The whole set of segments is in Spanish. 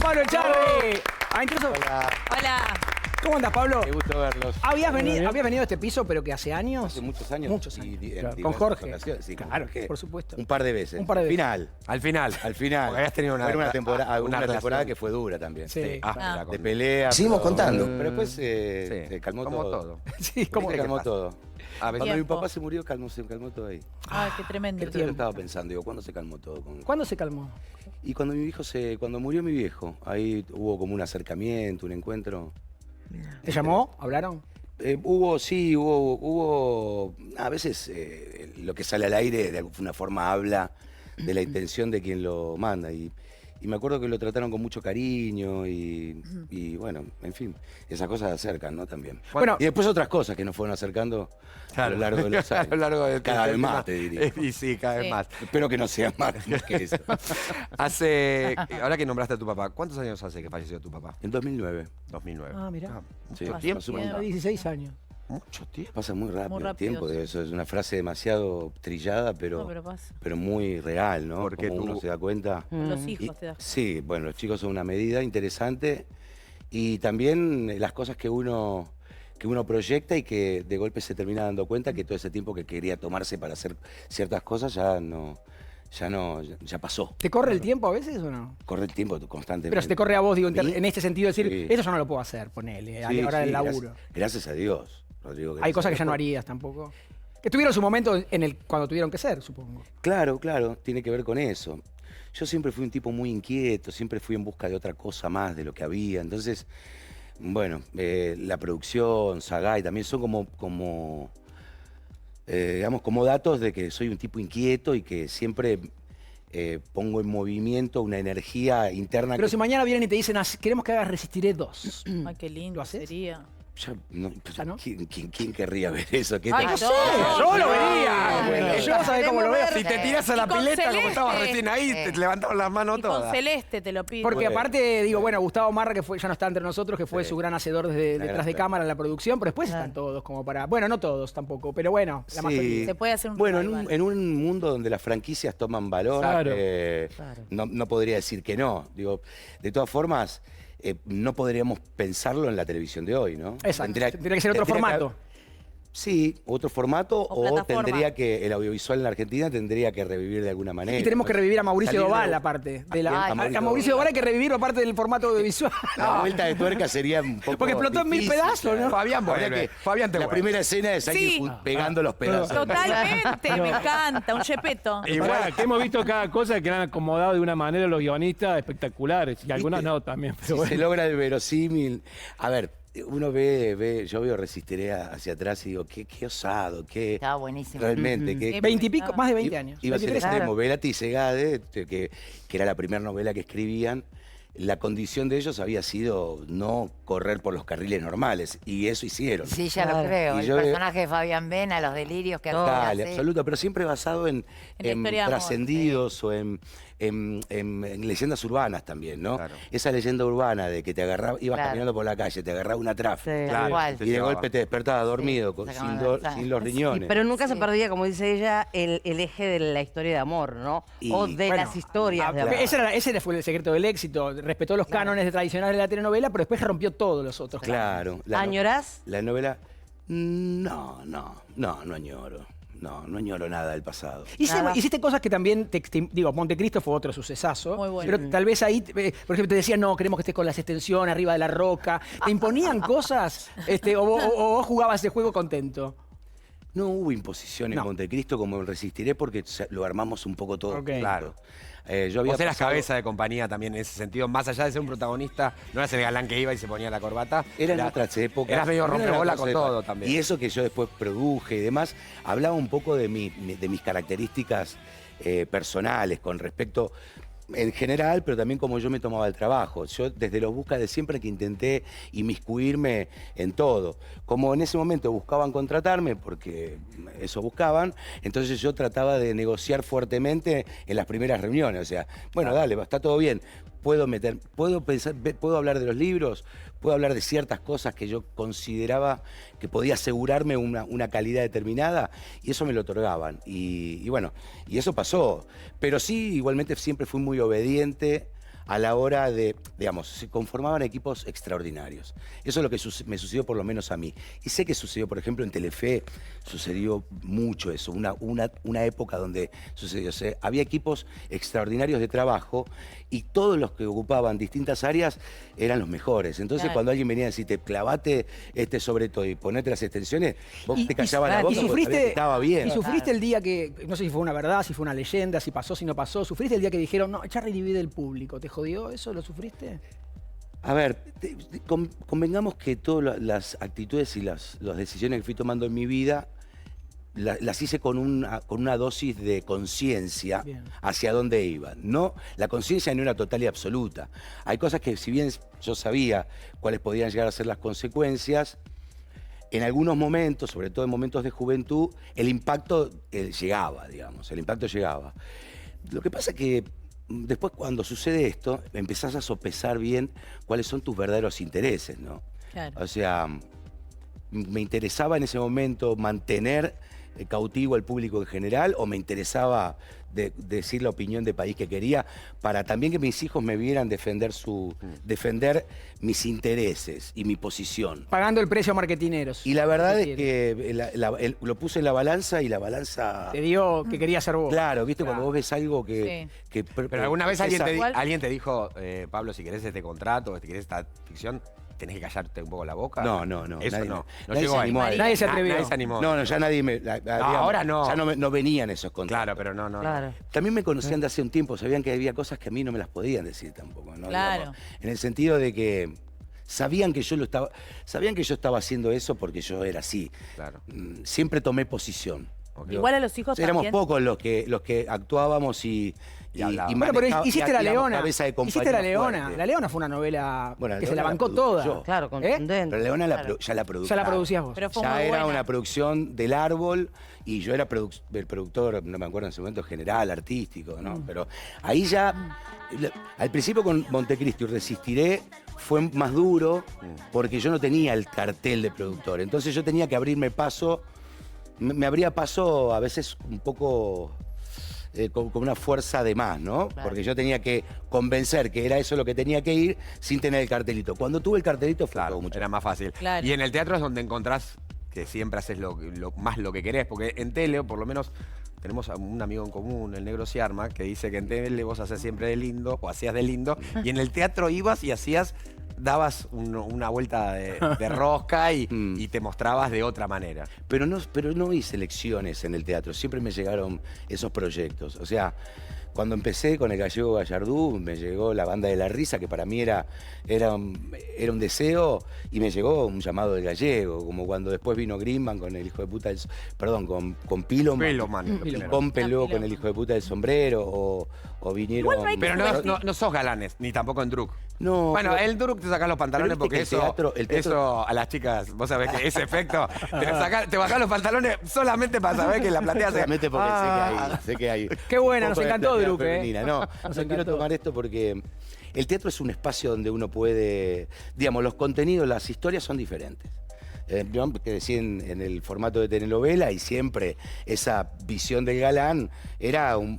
Pablo Echarri. Hola. Hola. ¿Cómo andas, Pablo? Qué gusto verlos. ¿Habías venido a este piso, pero que hace años? Hace muchos años. Muchos años. Y Claro, en con diversas Jorge. ocasiones. Sí, con Claro, Jorge. por supuesto. Un par de veces. Un par de veces. Final. Al final. Al final. Porque habías tenido una, Era una temporada, una relación. temporada que fue dura también. Sí. Áspera, De pelea. Seguimos contando. Pero después se Sí, calmó como todo. Sí, como Se ¿Viste calmó qué pasa? todo. A veces- Cuando mi Tiempo. papá se murió, se calmó todo ahí. Ay, qué tremendo. Esto lo estaba pensando, digo, ¿cuándo se calmó todo? ¿Cuándo se calmó? Y cuando cuando murió mi viejo, ahí hubo como un acercamiento, un encuentro. ¿Te llamó? ¿Hablaron? Hubo, a veces lo que sale al aire de alguna forma habla de la intención de quien lo manda y me acuerdo que lo trataron con mucho cariño y bueno, en fin, esas cosas acercan, ¿no? También. Bueno, Y después otras cosas que nos fueron acercando a lo largo de los años. A lo largo de Cada vez más, te diría. Y sí, cada vez Sí. más. Espero que no sea más que eso. Ahora que nombraste a tu papá, ¿cuántos años hace que falleció tu papá? En 2009. 2009. Ah, mirá. Sí, Pasó tiempo, pasó un tiempo. montón. 16 años. Mucho tiempo. Pasa muy rápido, el tiempo, sí. eso es una frase demasiado trillada, No, pero pasa. muy real, ¿no? Porque Como tú- uno se da cuenta. Los Y- hijos te das. sí, bueno, los chicos son una medida interesante y también las cosas que uno proyecta y que de golpe se termina dando cuenta que todo ese tiempo que quería tomarse para hacer ciertas cosas ya pasó. ¿Te corre el tiempo a veces o no? Corre el tiempo constantemente. Pero si te corre a vos, digo, ¿Sí? en este sentido, decir, Sí. eso yo no lo puedo hacer, ponele, a Sí, la hora del sí, laburo. Gracias a Dios, Rodrigo. Hay gracias cosas a que Dios ya no por- harías tampoco. Que tuvieron su momento cuando tuvieron que ser, supongo. Claro, tiene que ver con eso. Yo siempre fui un tipo muy inquieto, siempre fui en busca de otra cosa más de lo que había. Entonces, bueno, la producción, Sagay, también son digamos, como datos de que soy un tipo inquieto y que siempre pongo en movimiento una energía interna. Pero que si mañana vienen y te dicen, queremos que hagas Resistiré 2. Ay, qué lindo ¿Lo haces? sería. ¿Ya no? ¿Quién querría ver eso? ¿Qué Ay, te- no. Yo lo vería. bueno. Yo sabés cómo lo veo. Si te tiras a la Y con pileta como Celeste. estabas recién ahí, te levantaban las manos Y con todas. Celeste te lo pido. Porque Bueno. aparte, digo, bueno, Gustavo Marra, que ya no está entre nosotros, que fue Sí. su gran hacedor Una detrás gran de fe. cámara en la producción, pero después están todos como para... Bueno, no todos tampoco, pero bueno, la Sí. mayoría. Se puede hacer un Bueno, revival. en un mundo donde las franquicias toman valor, Claro. no podría decir que no. Digo, de todas formas, no podríamos pensarlo en la televisión de hoy, ¿no? Exacto, tendría que ser otro tendría que- formato. Sí, otro formato O o plataforma. tendría que, el audiovisual en la Argentina tendría que revivir de alguna manera. Y tenemos que revivir a Mauricio Salir de- Doval, aparte. A A Mauricio Mauricio Doval hay que revivirlo, aparte del formato audiovisual. La vuelta de tuerca sería un poco Porque explotó en 1000 difícil, pedazos, ¿no? Fabián Habría vuelve. Fabián te La vuelve. primera escena es alguien Sí. pegando los pedazos. Totalmente, me encanta. Un chepeto. Pará, que hemos visto cada cosa que han acomodado de una manera los guionistas espectaculares. Y algunas ¿Viste? no también. Pero Si bueno. se logra el verosímil. A ver, uno yo veo Resistiré hacia atrás y digo, qué osado, qué. Estaba buenísimo. Realmente, qué. 20 y pico, más de 20 años. Iba a ser 23 extremo. Velati y Segade, que era la primera novela que escribían, la condición de ellos había sido no correr por los carriles normales, y eso hicieron. Sí, ya lo creo. Y El yo- personaje de Fabián Bena, los delirios que Dale, hacía. absoluto, pero siempre basado en la historia de amor, trascendidos o en leyendas urbanas también, ¿no? Claro. Esa leyenda urbana de que te agarraba, ibas Claro. caminando por la calle, te agarraba una trafa. Tal cual. Y de golpe te despertabas dormido, Sí, sin los riñones. Pero nunca se Sí. perdía, como dice ella, el eje de la historia de amor, ¿no? Y, o de bueno, las historias de amor. Ese fue el secreto del éxito. Respetó los cánones tradicionales de la telenovela, pero después rompió todos los otros. Claro. ¿Añorás? La novela. No añoro. No añoro nada del pasado. Nada. Hiciste cosas que también, digo, Montecristo fue otro sucesazo, Muy bueno. pero tal vez ahí, por ejemplo, te decían, no, queremos que estés con las extensiones arriba de la roca. ¿Te imponían cosas o vos jugabas ese juego contento? No hubo imposición en No. Montecristo como en Resistiré porque lo armamos un poco todo. Ok. junto. Claro. Yo había Vos eras pasado- cabeza de compañía también en ese sentido. Más allá de ser un protagonista, no eras el galán que iba y se ponía la corbata. Eran otras épocas. Eras medio Era rompebola otra con época. todo también. Y eso que yo después produje y demás, hablaba un poco de mis características personales con respecto, en general, pero también como yo me tomaba el trabajo. Yo desde los buscas de siempre que intenté inmiscuirme en todo. Como en ese momento buscaban contratarme, porque eso buscaban, entonces yo trataba de negociar fuertemente en las primeras reuniones. O sea, bueno, dale, está todo bien. Puedo hablar de los libros, puedo hablar de ciertas cosas que yo consideraba que podía asegurarme una calidad determinada, y eso me lo otorgaban. Y bueno, y eso pasó. Pero sí, igualmente siempre fui muy obediente a la hora de, digamos, se conformaban equipos extraordinarios. Eso es lo que me sucedió por lo menos a mí. Y sé que sucedió, por ejemplo, en Telefe, sucedió mucho eso, una época donde sucedió. O sea, había equipos extraordinarios de trabajo y todos los que ocupaban distintas áreas eran los mejores. Entonces, Claro. cuando alguien venía a decirte, clavate sobre todo y ponete las extensiones, vos te callabas la boca porque sabías que estaba bien. Y sufriste el día que, no sé si fue una verdad, si fue una leyenda, si pasó, si no pasó, sufriste el día que dijeron, no, Charlie divide el público, ¿te jodió eso? ¿Lo sufriste? A ver, convengamos que todas las actitudes y las decisiones que fui tomando en mi vida las hice con una dosis de conciencia Bien. hacia dónde iban. No, la conciencia no era total y absoluta. Hay cosas que si bien yo sabía cuáles podían llegar a ser las consecuencias, en algunos momentos, sobre todo en momentos de juventud, el impacto llegaba, digamos, el impacto llegaba. Lo que pasa es que después cuando sucede esto, empezás a sopesar bien cuáles son tus verdaderos intereses, ¿no? Claro. O sea, me interesaba en ese momento mantener cautivo al público en general o me interesaba decir la opinión de país que quería para también que mis hijos me vieran defender mis intereses y mi posición. Pagando el precio a marketineros. Y la verdad es quiere. que lo puse en la balanza y la balanza... Te dio que quería ser vos. Claro, ¿viste? Claro. Cuando vos ves algo que... Sí. Pero alguna vez Igual- alguien te dijo, Pablo, si querés este contrato, si querés esta ficción, tenés que callarte un poco la boca. No. Eso nadie- no. No nadie llegó se ahí. animó a eso. Nadie se atrevió. Nadie se animó. No, ya nadie me... digamos, ahora no. Ya no venían esos contratos. Claro, pero no. Claro. También me conocían de hace un tiempo, sabían que había cosas que a mí no me las podían decir tampoco, ¿no? Claro. Digamos, en el sentido de que sabían que yo estaba haciendo eso porque yo era así. Claro. Siempre tomé posición. Ok. Igual a los hijos Éramos también. pocos los que actuábamos y hablábamos. Bueno, pero manejaba- hiciste y La activamos Leona. cabeza de Hiciste La compañía Leona. fuerte. La Leona fue una novela Bueno, que La se la Leona bancó la produje toda. yo. Claro, contundente. Pero Leona Claro. ya la producía. Ya la producías vos. Pero fue Ya muy era buena. una producción del árbol y yo era el productor, no me acuerdo en ese momento, general, artístico, ¿no? Pero ahí ya, al principio con Montecristo y Resistiré fue más duro porque yo no tenía el cartel de productor. Entonces yo tenía que abrirme paso, me abría paso a veces un poco... con una fuerza de más, ¿no? Claro. Porque yo tenía que convencer que era eso lo que tenía que ir sin tener el cartelito. Cuando tuve el cartelito fue todo Claro, mucho. era más fácil. Claro. Y en el teatro es donde encontrás que siempre haces más lo que querés, porque en tele, por lo menos, tenemos a un amigo en común, el negro Ciarma, que dice que en tele vos haces siempre de lindo, o hacías de lindo, y en el teatro ibas y dabas una vuelta de rosca y te mostrabas de otra manera. Pero no hice lecciones en el teatro, siempre me llegaron esos proyectos. O sea, cuando empecé con el Gallego Gallardú, me llegó la Banda de la Risa, que para mí era un deseo, y me llegó un llamado del Gallego, como cuando después vino Greenman con el hijo de puta del... Perdón, con Piloman. Piloman, lo primero. Pompe luego con Piloman. el hijo de puta del sombrero, o vinieron... Igual no hay que Pero no sos galanes, ni tampoco en Druk. No, Bueno, pero- el Druk te sacás los pantalones Pero viste porque que el teatro- eso a las chicas, vos sabés que ese efecto, te bajás los pantalones solamente para saber que la platea se... Solamente porque sé que hay. Qué buena, un nos poco de encantó, platea Druk, femenina. No, Nos yo quiero encantó. tomar esto porque el teatro es un espacio donde uno puede, digamos, los contenidos, las historias son diferentes. Yo que decía en el formato de telenovela y siempre esa visión del galán era un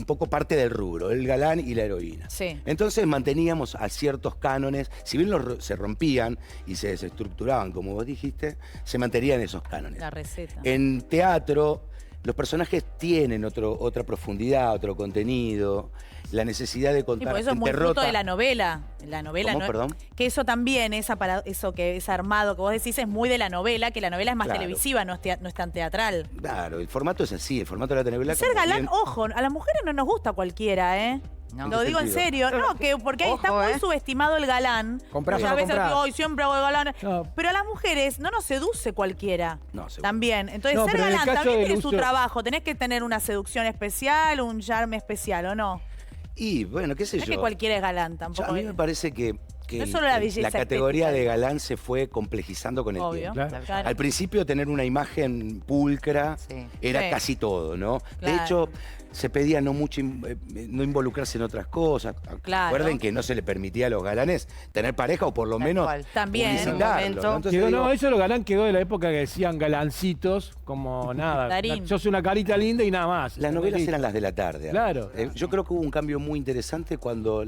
poco parte del rubro, el galán y la heroína. Sí. Entonces manteníamos a ciertos cánones, si bien se rompían y se desestructuraban, como vos dijiste, se mantenían esos cánones. La receta. En teatro, los personajes tienen otra profundidad, otro contenido, la necesidad de Y contar. por eso es el muy fruto Terrota- de la novela. La novela ¿Cómo? no, Perdón. que eso también, eso que es armado que vos decís es muy de la novela, que la novela es más Claro. televisiva, no es tan teatral. Claro, el formato es así, el formato de la telenovela. Ser como galán, bien- ojo, a las mujeres no nos gusta cualquiera, ¿eh? No. Lo ¿En qué digo en sentido? serio, no, que porque ahí está Ojo, muy subestimado el galán. Comprás o Muchas no veces comprás. digo, "Ay, siempre hago el galán". No. Pero a las mujeres no nos seduce cualquiera. No, seguro. También. Entonces, No, ser pero en el galán caso también del tiene su uso- trabajo. Tenés que tener una seducción especial, un charme especial, ¿o no? Y bueno, qué sé No es yo. que cualquiera es galán Yo- tampoco. a mí me parece que No es solo la belleza categoría estética. de galán se fue complejizando con el Obvio. tiempo. Claro. Al principio tener una imagen pulcra Sí. era Sí. casi todo, ¿no? De Claro. hecho, se pedía no involucrarse en otras cosas. Claro. Recuerden que no se le permitía a los galanes tener pareja o por lo menos cual. También, en un publicitarlo, momento. ¿no? Entonces Quedó, digo, no, eso lo galán quedó de la época que decían galancitos, como nada. Darín. Yo soy una carita linda y nada más. las novelas eran las de la tarde. Claro. Yo creo que hubo un cambio muy interesante cuando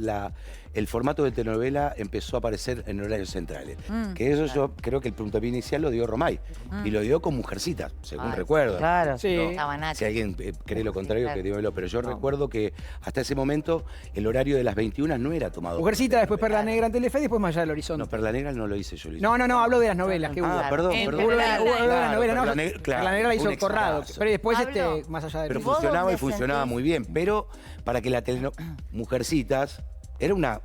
el formato de telenovela empezó a aparecer en horarios centrales. Que eso yo creo que el puntapié inicial lo dio Romay. Y lo dio con Mujercitas, según Ay, recuerdo. Claro. Sí. Estaba Nacho. Si alguien cree lo contrario, Claro. que dímelo. Pero yo recuerdo que hasta ese momento el horario de las 21 no era tomado. Mujercita, después Perla Negra en Telefe y después Más allá del horizonte. No, Perla Negra no lo hice yo. Lo hice. No, hablo de las novelas que hubo. Ah, perdón, En perdón. Hubo general, hubo Claro, una novela, ¿no? Perla Negra, claro, La Negra la hizo un Corrado. exitazo. Pero después, Pablo, Más allá del Pero ¿Y vos funcionaba y dónde funcionaba sentís? muy bien. Pero para que la telenovela Mujercitas era una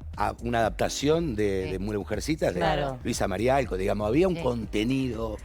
adaptación de Mujercitas de Claro. Luisa Marialco, digamos. Había un Sí. contenido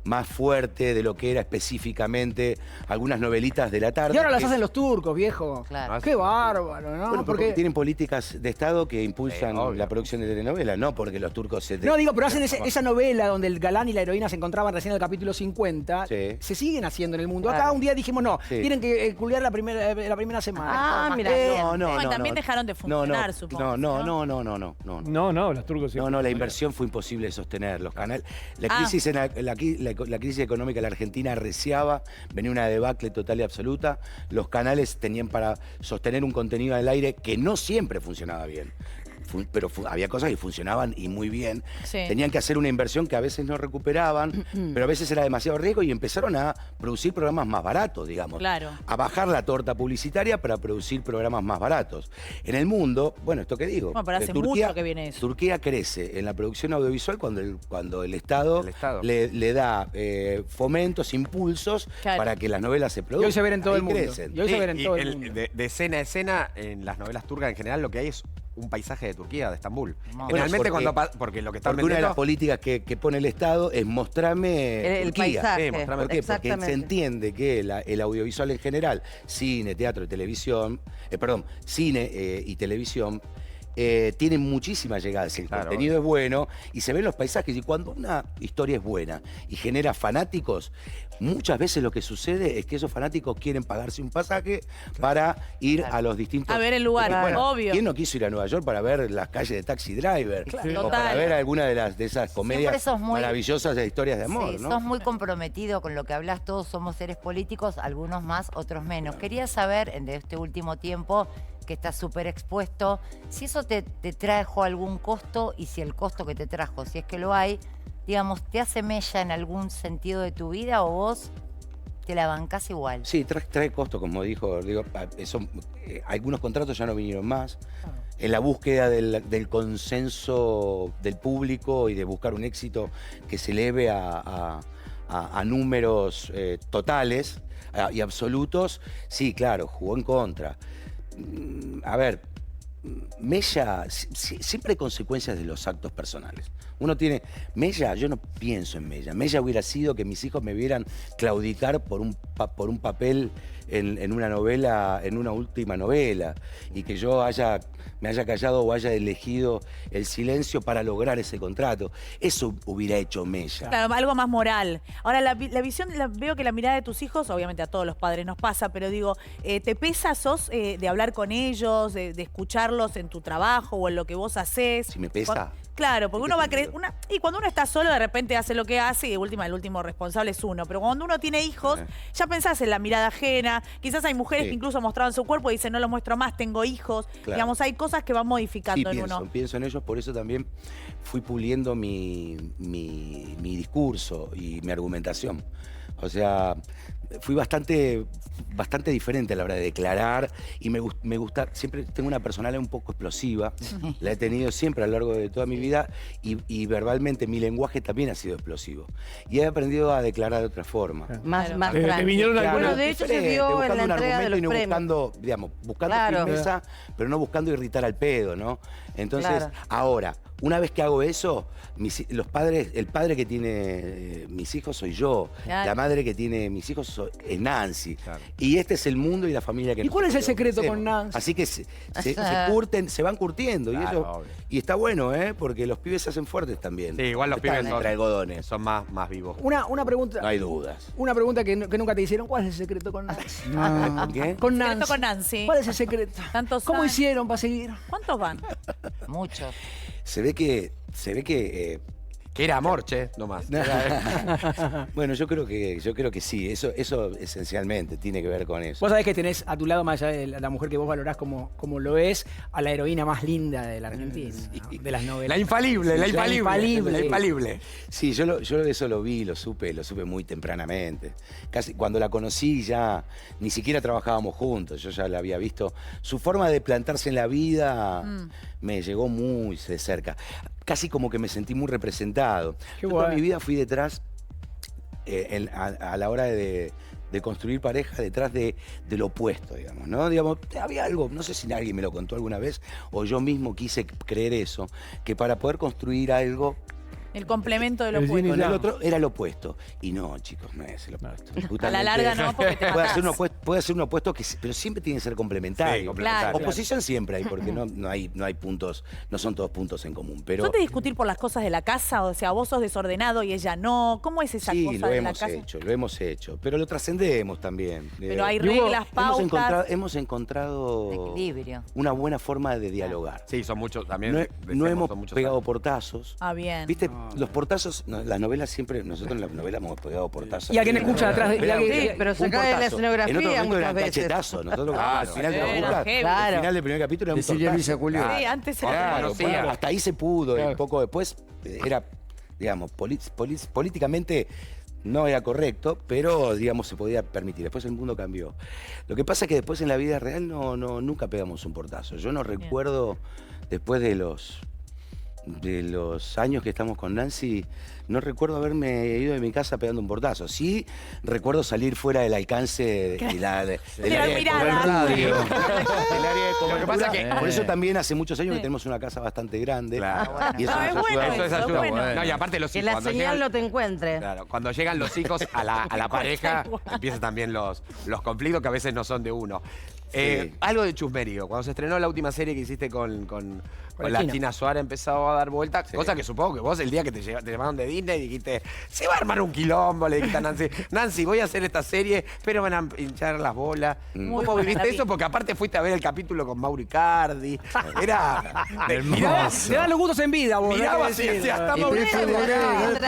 más fuerte de lo que era específicamente algunas novelitas de la tarde. Y ahora las que- hacen los turcos, viejo. Claro. Qué bárbaro, ¿no? Bueno, porque tienen políticas de Estado que impulsan obvio. la producción de telenovelas, no porque los turcos se... No, digo, pero hacen esa novela donde el galán y la heroína se encontraban recién en el capítulo 50. Sí. Se siguen haciendo en el mundo. Claro. Acá un día dijimos, no, Sí. tienen que culiar la primera semana. Ah, mira. Bueno, también dejaron de funcionar, supongo, No, ¿no? no, los turcos sí. la inversión fue imposible de sostener. Los canales, la Ah. crisis, la crisis económica de la Argentina arreciaba, venía una debacle total y absoluta. Los canales tenían para sostener un contenido al aire que no siempre funcionaba bien. Pero había cosas que funcionaban y muy bien. Sí. Tenían que hacer una inversión que a veces no recuperaban, pero a veces era demasiado riesgo y empezaron a producir programas más baratos, digamos. Claro. A bajar la torta publicitaria para producir programas más baratos. En el mundo, bueno, esto que digo. Bueno, pero hace mucho que viene eso. Turquía crece en la producción audiovisual cuando el Estado, El Estado. le da fomentos, impulsos Claro. para que las novelas se Y produzcan. hoy se ven en todo Ahí el mundo. crecen. Y hoy se Sí, ven en y todo el mundo. de escena a escena, en las novelas turcas en general, lo que hay es un paisaje de Turquía, de Estambul. Bueno, Generalmente porque- porque lo que están Porque una de las vendiendo... políticas que pone el Estado es mostrarme El Turquía. paisaje. Sí, mostrame- ¿Por qué? Porque Exactamente. se entiende que el audiovisual en general, cine, teatro y televisión, cine y televisión, tienen muchísima llegada. Si el Claro, contenido es bueno y se ven los paisajes. Y cuando una historia es buena y genera fanáticos, muchas veces lo que sucede es que esos fanáticos quieren pagarse un pasaje para ir a los distintos... A ver el lugar, Porque, obvio. ¿Quién no quiso ir a Nueva York para ver las calles de Taxi Driver? Claro. O para Total. ver alguna de esas comedias sos muy- maravillosas de historias de amor, Sí, ¿no? sos muy comprometido con lo que hablas, todos somos seres políticos, algunos más, otros menos. Quería saber, en este último tiempo, que estás súper expuesto, si eso te trajo algún costo y si el costo que te trajo, si es que lo hay, digamos, ¿te hace mella en algún sentido de tu vida o vos te la bancás igual? Sí, trae costo, como digo, algunos contratos ya no vinieron más. En la búsqueda del consenso del público y de buscar un éxito que se eleve a números totales y absolutos, sí, claro, jugó en contra. A ver, mella, siempre hay consecuencias de los actos personales. Uno tiene, mella, yo no pienso en mella. Mella hubiera sido que mis hijos me vieran claudicar por un papel en una novela, en una última novela, y que yo me haya callado o haya elegido el silencio para lograr ese contrato. Eso hubiera hecho mella. Claro, algo más moral. Ahora, la visión, veo que la mirada de tus hijos, obviamente a todos los padres nos pasa, pero digo, ¿te pesa, de hablar con ellos, de escucharlos en tu trabajo o en lo que vos hacés? Si me pesa. Claro, porque ¿En qué uno va a sentido? creer. Y cuando uno está solo, de repente hace lo que hace y de última, el último responsable es uno. Pero cuando uno tiene hijos, ya pensás en la mirada ajena. Quizás hay mujeres Sí. que incluso mostraban su cuerpo y dicen, no lo muestro más, tengo hijos. Claro. Digamos, hay cosas que van modificando Sí, en uno. pienso en ellos, por eso también fui puliendo mi discurso y mi argumentación. O sea, fui bastante diferente a la hora de declarar y me gusta, siempre tengo una personalidad un poco explosiva, la he tenido siempre a lo largo de toda mi vida y verbalmente mi lenguaje también ha sido explosivo. Y he aprendido a declarar de otra forma. Más Te tranqui. vinieron Claro, Bueno, de hecho se diferente, vio en buscando la un entrega de argumento los y no premios. buscando, digamos, buscando Claro. firmeza, pero no buscando irritar al pedo, ¿no? Entonces, Claro. ahora, una vez que hago eso, el padre que tiene mis hijos soy yo. Claro. La madre que tiene mis hijos es Nancy. Claro. Y este es el mundo y la familia que ¿Y cuál es el nosotros secreto hacemos. con Nancy? Así que se van curtiendo. Claro, y, eso, obvio. y está bueno, porque los pibes se hacen fuertes también. Sí, igual los Están pibes entre algodones. son más vivos. Una pregunta. No hay dudas. Una pregunta que nunca te hicieron. ¿Cuál es el secreto con Nancy? ¿Qué? Con Secreto Nancy. con Nancy. ¿Cuál es el secreto? Tantos ¿Cómo años. hicieron para seguir? ¿Cuántos van? Muchos. Se ve que Que era amor, che, nomás. bueno, yo creo que sí, eso esencialmente tiene que ver con eso. Vos sabés que tenés a tu lado, más allá de la mujer que vos valorás como lo es, a la heroína más linda de la Argentina, ¿no? De las novelas. La infalible, la Sí, la infalible. infalible. La infalible. Sí, yo eso lo supe muy tempranamente. Casi cuando la conocí ya ni siquiera trabajábamos juntos, yo ya la había visto. Su forma de plantarse en la vida me llegó muy de cerca. Casi como que me sentí muy representado. Qué Yo toda bueno. mi vida fui detrás, a la hora de construir pareja, detrás de lo opuesto, digamos, ¿no? Digamos, había algo, no sé si alguien me lo contó alguna vez, o yo mismo quise creer eso, que para poder construir algo El complemento de lo El yin y opuesto. con el yang. otro era lo opuesto. Y no, chicos, no es el opuesto. A la Justamente larga no, porque te matás. puede ser un opuesto pero siempre tiene que ser complementario. Sí, complementario. Claro. Oposición siempre hay, porque no hay puntos, no son todos puntos en común. Pero ¿Son de discutir por las cosas de la casa? O sea, vos sos desordenado y ella no. ¿Cómo es esa sí, cosa lo de la hemos casa? hecho, lo hemos hecho. Pero lo trascendemos también. Pero hay Y hubo- reglas, pautas. Hemos encontrado Equilibrio. una buena forma de dialogar. Sí, son muchos también. No, decíamos, no hemos son muchos pegado años. portazos. Ah, bien. ¿Viste? Los portazos, las novelas siempre, nosotros en las novelas hemos pegado portazos. Y alguien escucha detrás de- y alguien- Sí, pero se Un cae la portazo. escenografía En otro momento muchas eran veces. cachetazos. Nosotros Claro, al final de la era boca, heavy. al final del primer capítulo era un Decirle a tortazo. Luisa Julián. Sí, antes era Claro, Conocía. bueno, hasta ahí se pudo. Claro. Y poco después era, digamos, políticamente no era correcto, pero, digamos, se podía permitir. Después el mundo cambió. Lo que pasa es que después en la vida real nunca pegamos un portazo. Yo no recuerdo, después de los años que estamos con Nancy, no recuerdo haberme ido de mi casa pegando un portazo. Sí recuerdo salir fuera del alcance del área de mirada. radio, del área de Lo que pasa cobertura. que- Por eso también hace muchos años Sí. que tenemos una casa bastante grande. Claro. Y eso No, nos es ayuda bueno mucho. Eso es eso, ayuda. bueno. No, y aparte los Que hijos. la cuando señal llegan- no te encuentre. Claro, cuando llegan los hijos a la pareja, igual. empiezan también los conflictos que a veces no son de uno. Sí. Algo de chusmerío. Cuando se estrenó la última serie que hiciste con la China. China Suárez, empezó a dar vueltas. Sí. Cosa que supongo que vos el día que te llamaron de Disney dijiste, se va a armar un quilombo, le dijiste a Nancy, Nancy, voy a hacer esta serie, pero van a hinchar las bolas. Muy ¿Cómo buena, viviste la vi. eso? Porque aparte fuiste a ver el capítulo con Mauro Icardi. Era... Hermoso. Te dan los gustos en vida, vos. Miraba ¿no? así, Sí, hasta Y Mauro Pepe Icardi. Borré,